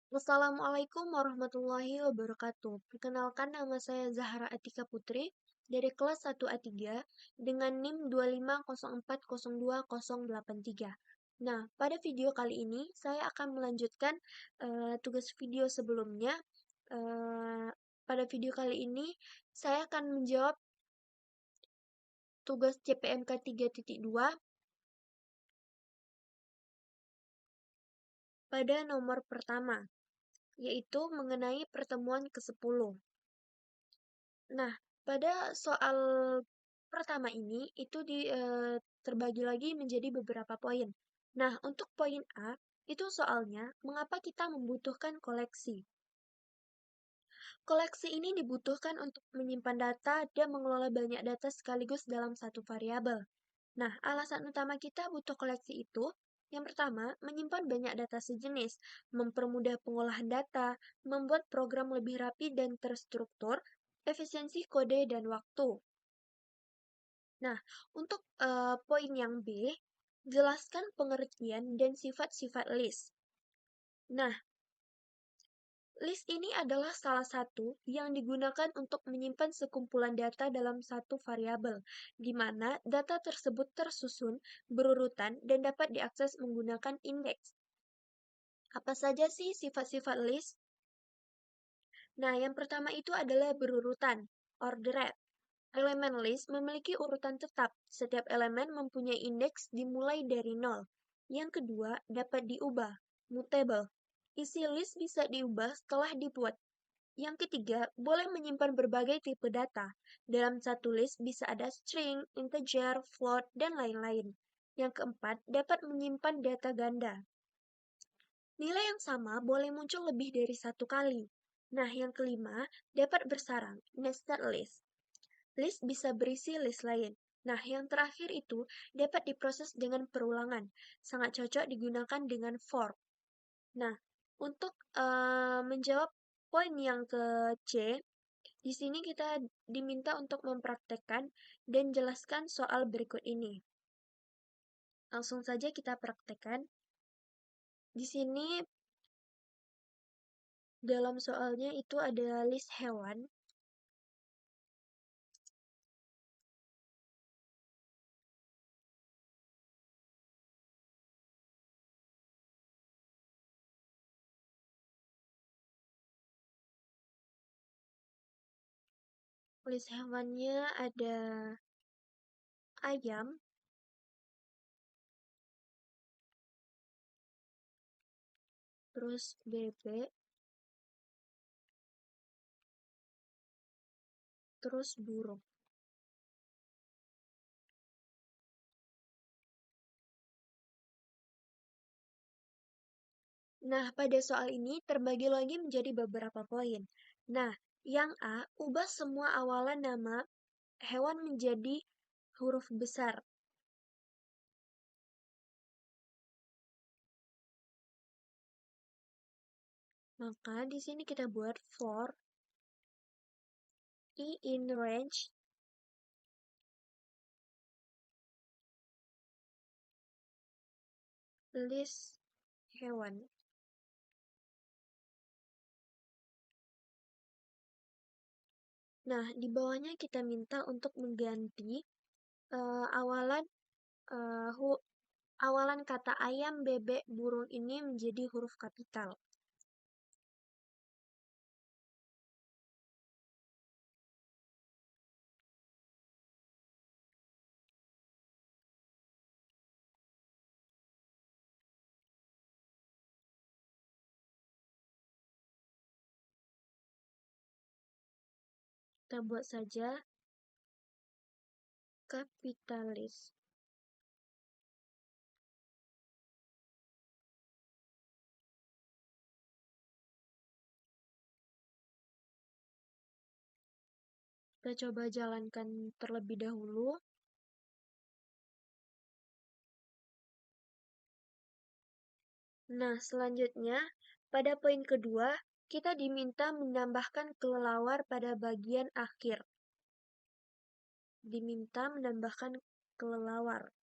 Assalamualaikum warahmatullahi wabarakatuh. Perkenalkan nama saya Zahra Atika Putri dari kelas 1A3 dengan NIM 250402083. Nah, pada video kali ini saya akan melanjutkan tugas video sebelumnya. Eh, Pada video kali ini saya akan menjawab tugas CPMK 3.2 pada nomor pertama, yaitu mengenai pertemuan ke-10. Nah, pada soal pertama ini itu terbagi lagi menjadi beberapa poin. Nah, untuk poin A, itu soalnya mengapa kita membutuhkan koleksi. Koleksi ini dibutuhkan untuk menyimpan data dan mengelola banyak data sekaligus dalam satu variabel. Nah, alasan utama kita butuh koleksi itu, yang pertama, menyimpan banyak data sejenis, mempermudah pengolahan data, membuat program lebih rapi dan terstruktur, efisiensi kode dan waktu. Nah, untuk poin yang B, jelaskan pengertian dan sifat-sifat list. Nah, list ini adalah salah satu yang digunakan untuk menyimpan sekumpulan data dalam satu variabel, di mana data tersebut tersusun, berurutan, dan dapat diakses menggunakan indeks. Apa saja sih sifat-sifat list? Nah, yang pertama itu adalah berurutan, ordered. Elemen list memiliki urutan tetap. Setiap elemen mempunyai indeks dimulai dari 0. Yang kedua, dapat diubah, mutable. Isi list bisa diubah setelah dibuat. Yang ketiga, boleh menyimpan berbagai tipe data. Dalam satu list bisa ada string, integer, float, dan lain-lain. Yang keempat, dapat menyimpan data ganda. Nilai yang sama boleh muncul lebih dari satu kali. Nah, yang kelima, dapat bersarang, nested list. List bisa berisi list lain. Nah, yang terakhir itu dapat diproses dengan perulangan. Sangat cocok digunakan dengan for. Nah, untuk menjawab poin yang ke C, di sini kita diminta untuk mempraktekkan dan jelaskan soal berikut ini. Langsung saja kita praktekkan. Di sini dalam soalnya itu ada list hewan. List hewannya ada ayam, terus bebek, terus burung. Nah, pada soal ini terbagi lagi menjadi beberapa poin. Nah, yang A, ubah semua awalan nama hewan menjadi huruf besar. Maka di sini kita buat for I in range list hewan. Nah, di bawahnya kita minta untuk mengganti awalan awalan kata ayam, bebek, burung ini menjadi huruf kapital. Kita buat saja kapitalis. Kita coba jalankan terlebih dahulu. Nah, selanjutnya, pada poin kedua, kita diminta menambahkan kelelawar pada bagian akhir. Diminta menambahkan kelelawar.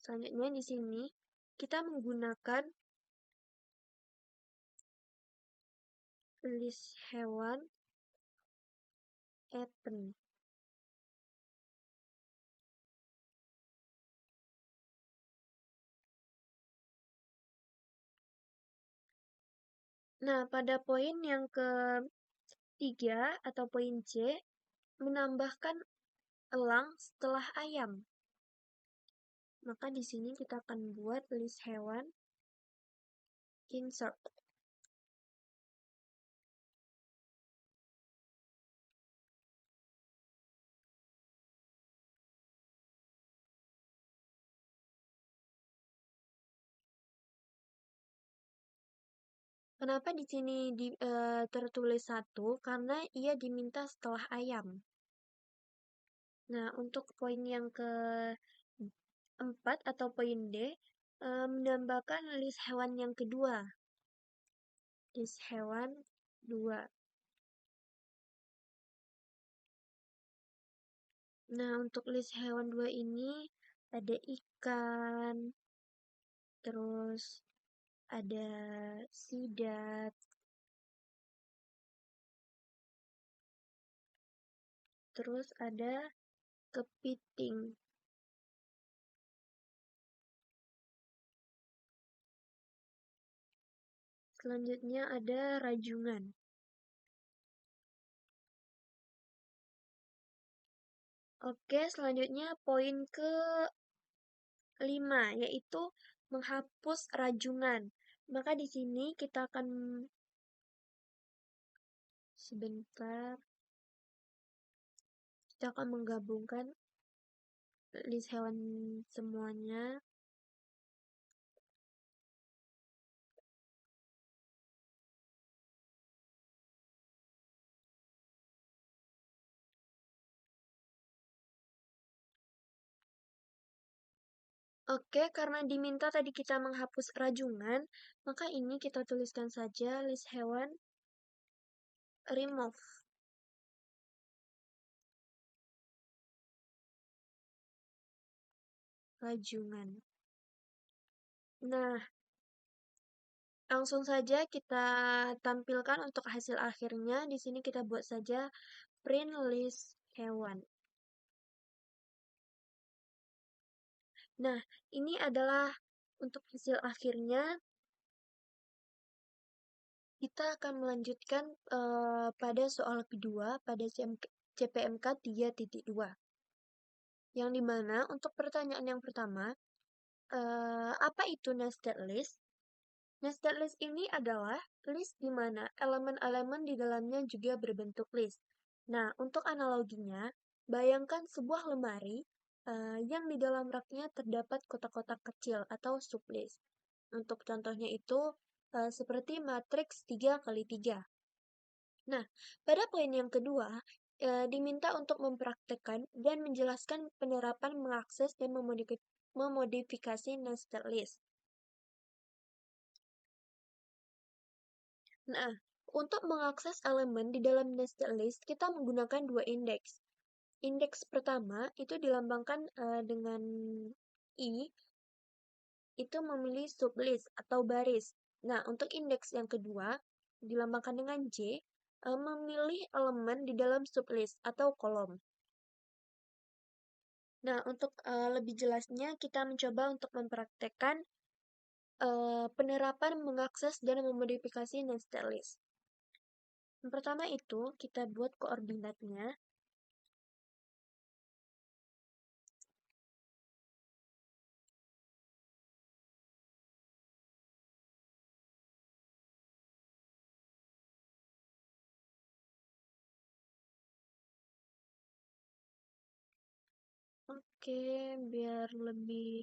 Selanjutnya di sini, kita menggunakan list hewan happen. Nah, pada poin yang ketiga atau poin C, menambahkan elang setelah ayam. Maka di sini kita akan buat list hewan insert. Kenapa di sini tertulis 1? Karena ia diminta setelah ayam. Nah, untuk poin yang keempat atau poin D, menambahkan list hewan yang kedua. List hewan 2. Nah, untuk list hewan 2 ini ada ikan, terus ada sidat, terus ada kepiting. Selanjutnya ada rajungan. Oke, selanjutnya poin ke-5 yaitu menghapus rajungan. Maka di sini kita akan sebentar kita akan menggabungkan list hewan semuanya. Oke, karena diminta tadi kita menghapus rajungan, maka ini kita tuliskan saja list hewan remove. Rajungan. Nah, langsung saja kita tampilkan untuk hasil akhirnya. Di sini kita buat saja print list hewan. Nah, ini adalah untuk hasil akhirnya. Kita akan melanjutkan pada soal kedua pada CPMK 3.2. Yang dimana untuk pertanyaan yang pertama, apa itu nested list? Nested list ini adalah list di mana elemen-elemen di dalamnya juga berbentuk list. Nah, untuk analoginya, bayangkan sebuah lemari yang di dalam raknya terdapat kotak-kotak kecil atau sublist. Untuk contohnya itu seperti matriks 3x3. Nah, pada poin yang kedua, diminta untuk mempraktekkan dan menjelaskan penerapan mengakses dan memodifikasi nested list. Nah, untuk mengakses elemen di dalam nested list, kita menggunakan dua indeks. Indeks pertama itu dilambangkan dengan I, itu memilih sublist atau baris. Nah, untuk indeks yang kedua, dilambangkan dengan J, memilih elemen di dalam sublist atau kolom. Nah, untuk lebih jelasnya, kita mencoba untuk mempraktekkan penerapan mengakses dan memodifikasi nested list. Yang pertama itu, kita buat koordinatnya. Oke, biar lebih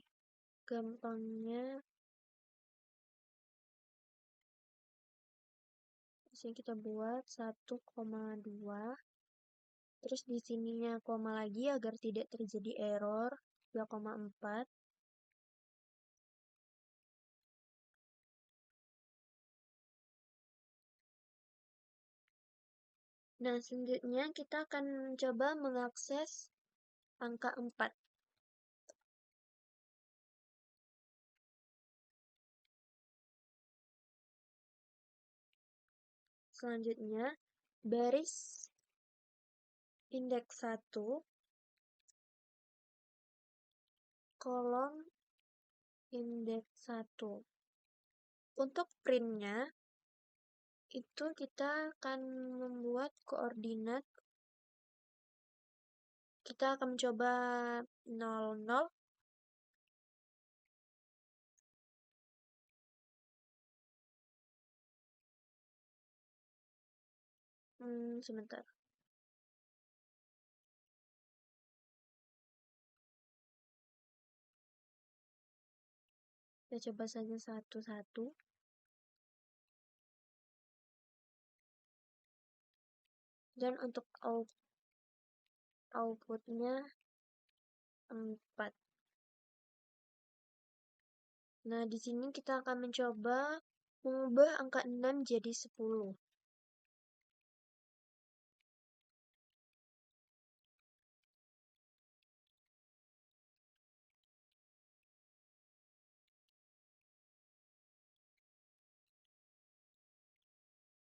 gampangnya, di sini kita buat 1,2. Terus di sininya koma lagi agar tidak terjadi error, 2,4. Nah, selanjutnya kita akan coba mengakses angka 4. Selanjutnya, baris indeks 1, kolom indeks 1. Untuk printnya, itu kita akan membuat koordinat. Kita akan mencoba 00. Sebentar. Kita coba saja satu-satu. Dan untuk outputnya 4. Nah, di sini kita akan mencoba mengubah angka 6 jadi 10.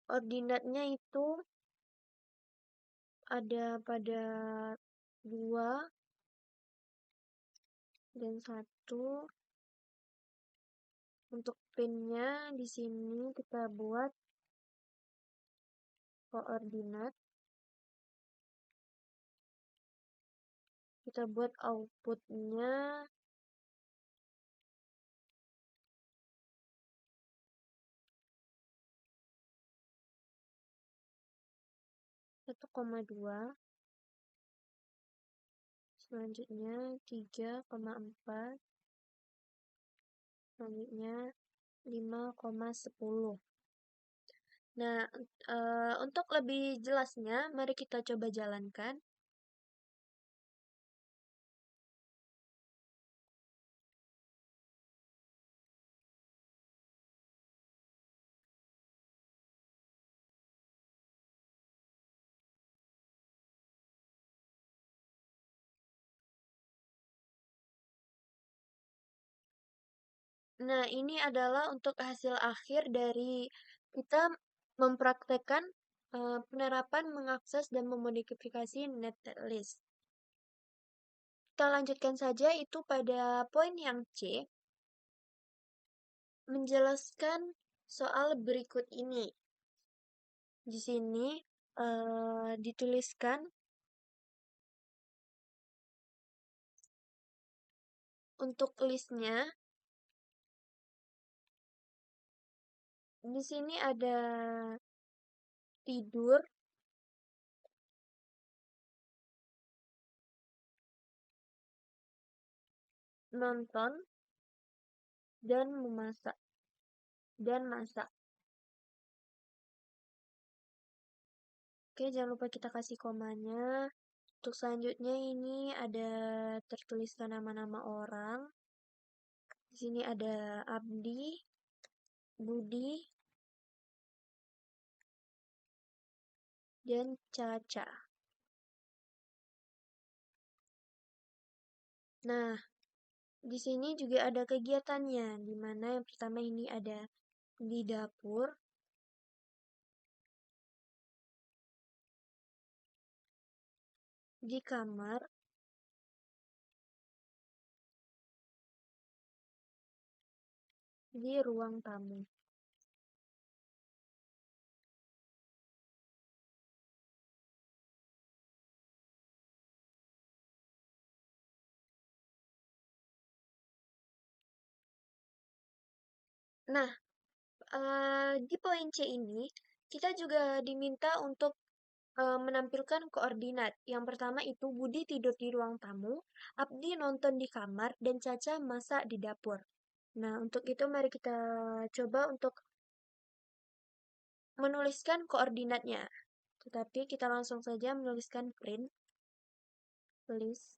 Ordinatnya itu ada pada 2 dan 1. Untuk pinnya di sini kita buat koordinat. Kita buat outputnya 1,2. Selanjutnya 3,4. Selanjutnya 5,10. Nah, untuk lebih jelasnya, mari kita coba jalankan. Nah, ini adalah untuk hasil akhir dari kita mempraktekkan penerapan mengakses dan memodifikasi netlist. Kita lanjutkan saja itu pada poin yang C, menjelaskan soal berikut ini. Di sini dituliskan untuk listnya. Di sini ada tidur, nonton, dan memasak, dan masak. Oke, jangan lupa kita kasih komanya. Untuk selanjutnya ini ada tertuliskan nama-nama orang. Di sini ada Abdi, Budi, dan Caca. Nah, di sini juga ada kegiatannya, di mana yang pertama ini ada di dapur, di kamar, di ruang tamu. Nah, di poin C ini, kita juga diminta untuk menampilkan koordinat. Yang pertama itu Budi tidur di ruang tamu, Abdi nonton di kamar, dan Caca masak di dapur. Nah, untuk itu mari kita coba untuk menuliskan koordinatnya. Tetapi kita langsung saja menuliskan print list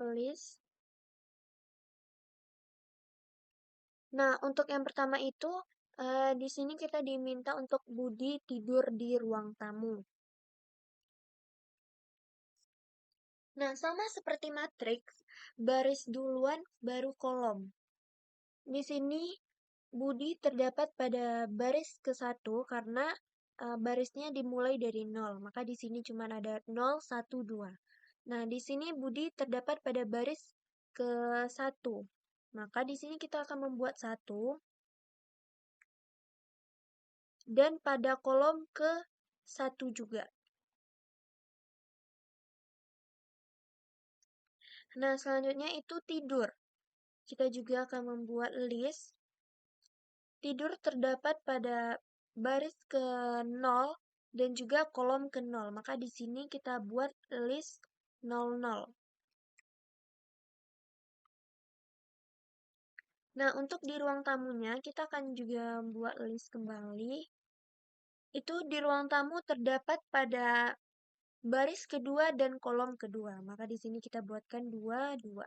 list Nah, untuk yang pertama itu, di sini kita diminta untuk Budi tidur di ruang tamu. Nah, sama seperti matriks, baris duluan baru kolom. Di sini Budi terdapat pada baris ke-1 karena barisnya dimulai dari 0, maka di sini cuma ada 0, 1, 2. Nah, di sini Budi terdapat pada baris ke-1. Maka di sini kita akan membuat 1 dan pada kolom ke-1 juga. Nah, selanjutnya itu tidur. Kita juga akan membuat list. Tidur terdapat pada baris ke-0 dan juga kolom ke-0. Maka di sini kita buat list 00. Nah, untuk di ruang tamunya, kita akan juga buat list kembali. Itu di ruang tamu terdapat pada baris kedua dan kolom kedua. Maka di sini kita buatkan 2, 2.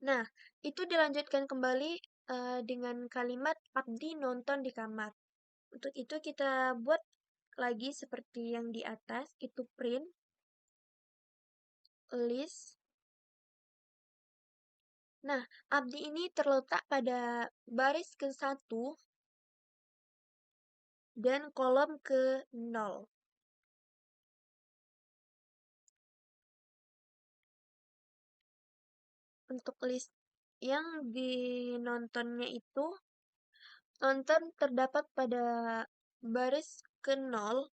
Nah, itu dilanjutkan kembali dengan kalimat Abdi nonton di kamar. Untuk itu kita buat lagi seperti yang di atas, itu print, list. Nah, Abdi ini terletak pada baris ke-1 dan kolom ke-0. Untuk list yang dinontonnya itu, nonton terdapat pada baris ke-0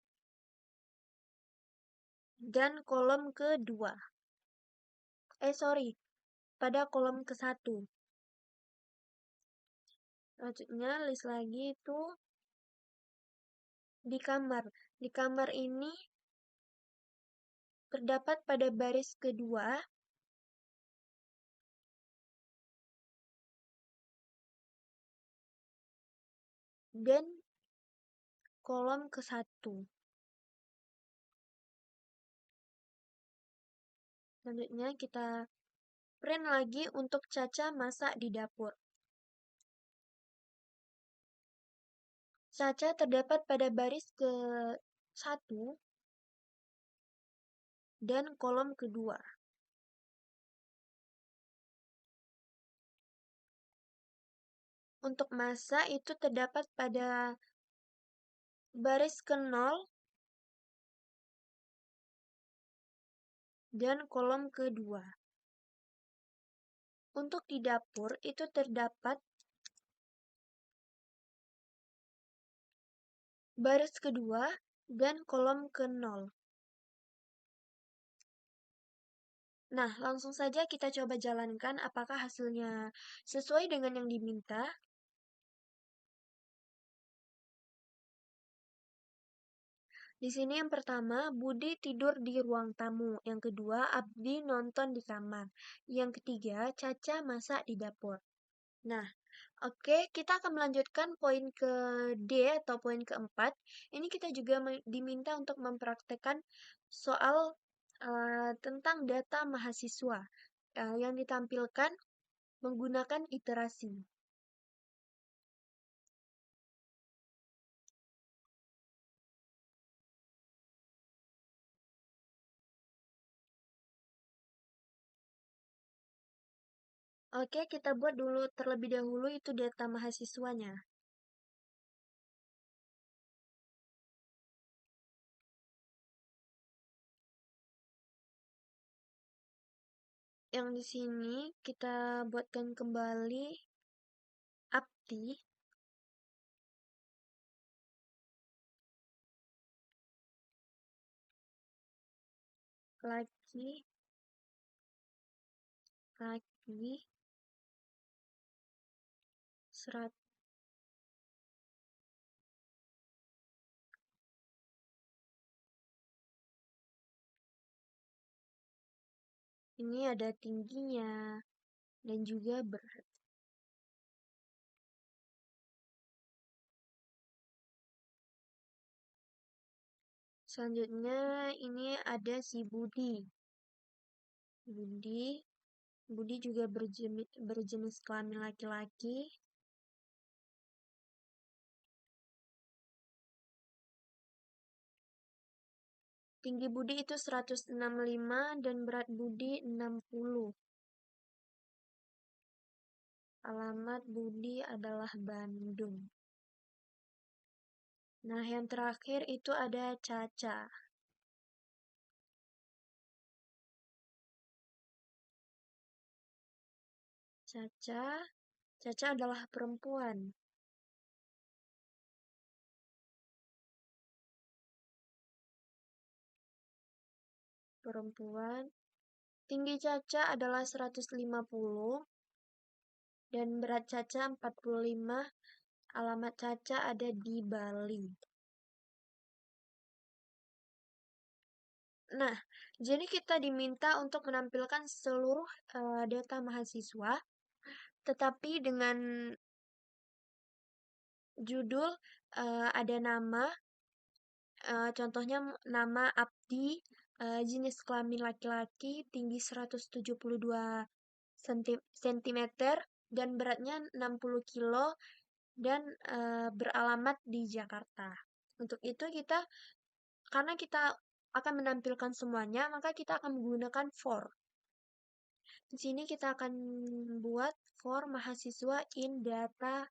dan kolom ke-2. Sorry, pada kolom ke-1. Selanjutnya list lagi itu di kamar. Di kamar ini terdapat pada baris kedua dan kolom ke-1. Selanjutnya kita print lagi untuk Caca masak di dapur. Caca terdapat pada baris ke-1 dan kolom kedua. Untuk masak itu terdapat pada baris ke-0 dan kolom kedua. Untuk di dapur itu terdapat baris kedua dan kolom ke-0. Nah, langsung saja kita coba jalankan apakah hasilnya sesuai dengan yang diminta. Di sini yang pertama, Budi tidur di ruang tamu. Yang kedua, Abdi nonton di kamar. Yang ketiga, Caca masak di dapur. Nah, oke, kita akan melanjutkan poin ke D atau poin keempat. Ini kita juga diminta untuk mempraktekkan soal tentang data mahasiswa yang ditampilkan menggunakan iterasi. Oke, kita buat dulu terlebih dahulu itu data mahasiswanya. Yang di sini kita buatkan kembali Abdi. Lagi, serat. Ini ada tingginya dan juga berat. Selanjutnya ini ada si Budi. Budi Budi juga berjenis kelamin laki-laki. Tinggi Budi itu 165 dan berat Budi 60. Alamat Budi adalah Bandung. Nah, yang terakhir itu ada Caca. Caca, Caca adalah perempuan. Perempuan. Tinggi Caca adalah 150 dan berat Caca 45. Alamat Caca ada di Bali. Nah, jadi kita diminta untuk menampilkan seluruh data mahasiswa, tetapi dengan judul ada nama, contohnya nama Abdi, jenis kelamin laki-laki, tinggi 172 cm dan beratnya 60 kilo dan beralamat di Jakarta. Untuk itu karena kita akan menampilkan semuanya, maka kita akan menggunakan for. Di sini kita akan buat for mahasiswa in data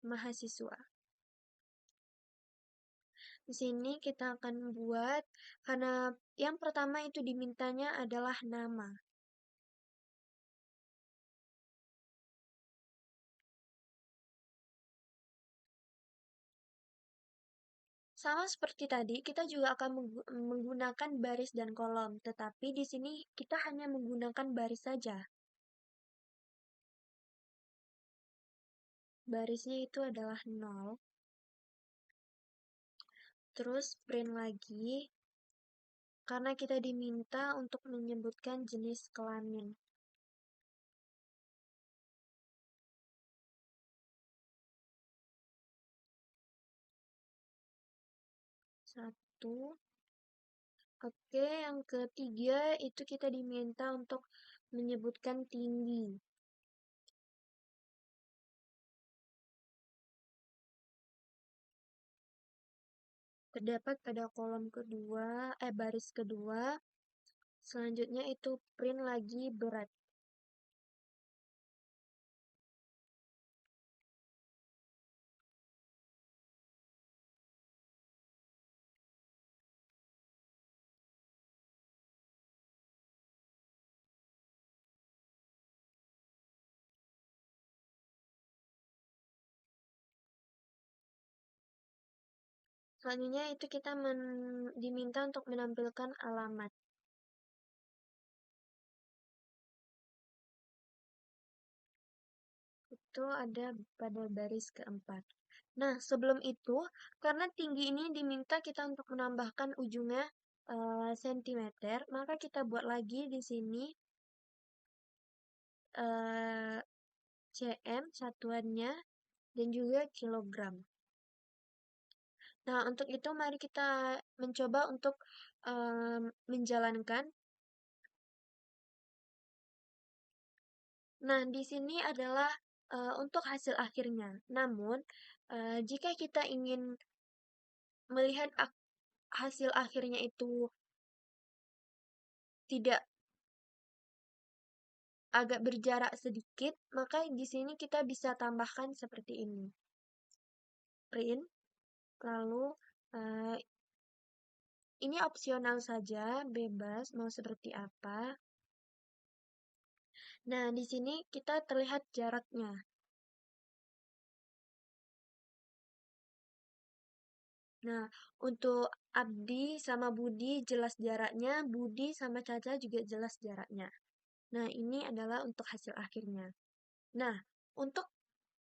mahasiswa. Di sini kita akan buat, karena yang pertama itu dimintanya adalah nama. Sama seperti tadi, kita juga akan menggunakan baris dan kolom, tetapi di sini kita hanya menggunakan baris saja. Barisnya itu adalah 0. Terus print lagi, karena kita diminta untuk menyebutkan jenis kelamin. Satu. Oke, yang ketiga itu kita diminta untuk menyebutkan tinggi. Terdapat pada kolom kedua, baris kedua. Selanjutnya itu print lagi berat. Selanjutnya itu kita diminta untuk menampilkan alamat. Itu ada pada baris keempat. Nah, sebelum itu, karena tinggi ini diminta kita untuk menambahkan ujungnya sentimeter, maka kita buat lagi di sini cm satuannya dan juga kilogram. Nah, untuk itu mari kita mencoba untuk menjalankan. Nah, di sini adalah untuk hasil akhirnya. Namun, jika kita ingin melihat hasil akhirnya itu tidak agak berjarak sedikit, maka di sini kita bisa tambahkan seperti ini. Print, lalu ini opsional saja, bebas mau seperti apa. Nah, di sini kita terlihat jaraknya. Nah, untuk Abdi sama Budi jelas jaraknya, Budi sama Caca juga jelas jaraknya. Nah, ini adalah untuk hasil akhirnya. Nah, untuk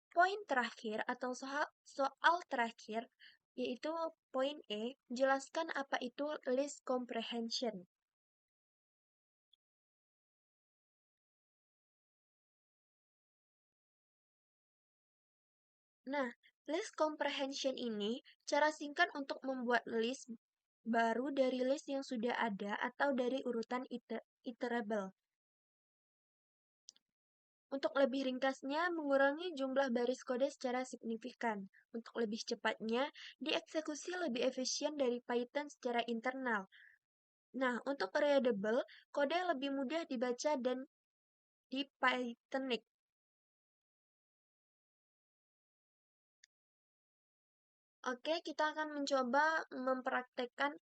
poin terakhir atau soal terakhir, yaitu poin E, jelaskan apa itu list comprehension. Nah, list comprehension ini cara singkat untuk membuat list baru dari list yang sudah ada atau dari urutan iterable. Untuk lebih ringkasnya, mengurangi jumlah baris kode secara signifikan. Untuk lebih cepatnya, dieksekusi lebih efisien dari Python secara internal. Nah, untuk readable, kode lebih mudah dibaca dan di Pythonic. Oke, kita akan mencoba mempraktekkan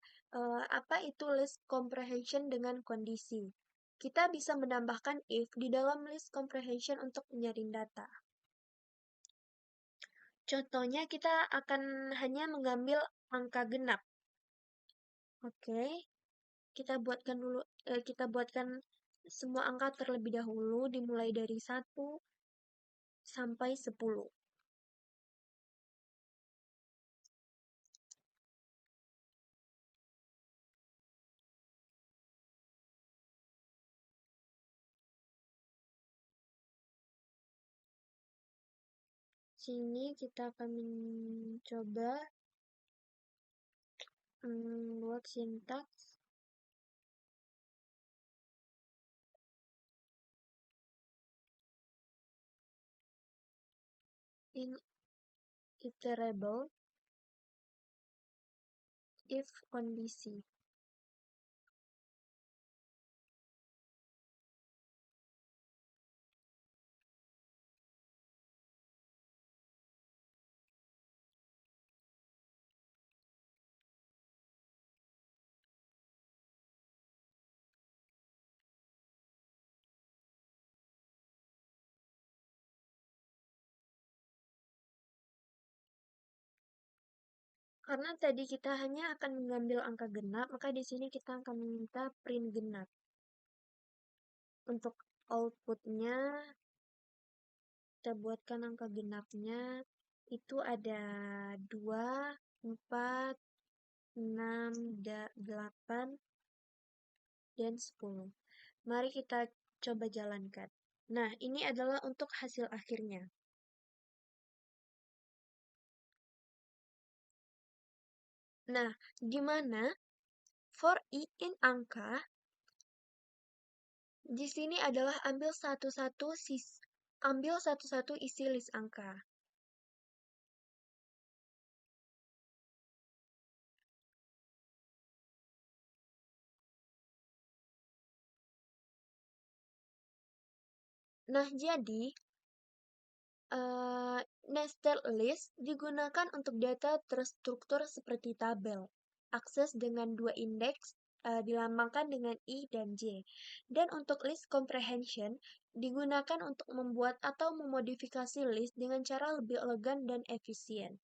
apa itu list comprehension dengan kondisi. Kita bisa menambahkan if di dalam list comprehension untuk menyaring data. Contohnya kita akan hanya mengambil angka genap. Oke, kita buatkan semua angka terlebih dahulu dimulai dari 1 sampai 10. Sini kita akan mencoba membuat sintaks in iterable if kondisi. Karena tadi kita hanya akan mengambil angka genap, maka di sini kita akan meminta print genap. Untuk outputnya, kita buatkan angka genapnya, itu ada 2, 4, 6, 8, dan 10. Mari kita coba jalankan. Nah, ini adalah untuk hasil akhirnya. Nah, di mana for i in angka, di sini adalah ambil satu-satu isi list angka. Nah, jadi nested list digunakan untuk data terstruktur seperti tabel. Akses dengan 2 indeks dilambangkan dengan I dan J. Dan untuk list comprehension digunakan untuk membuat atau memodifikasi list dengan cara lebih elegan dan efisien.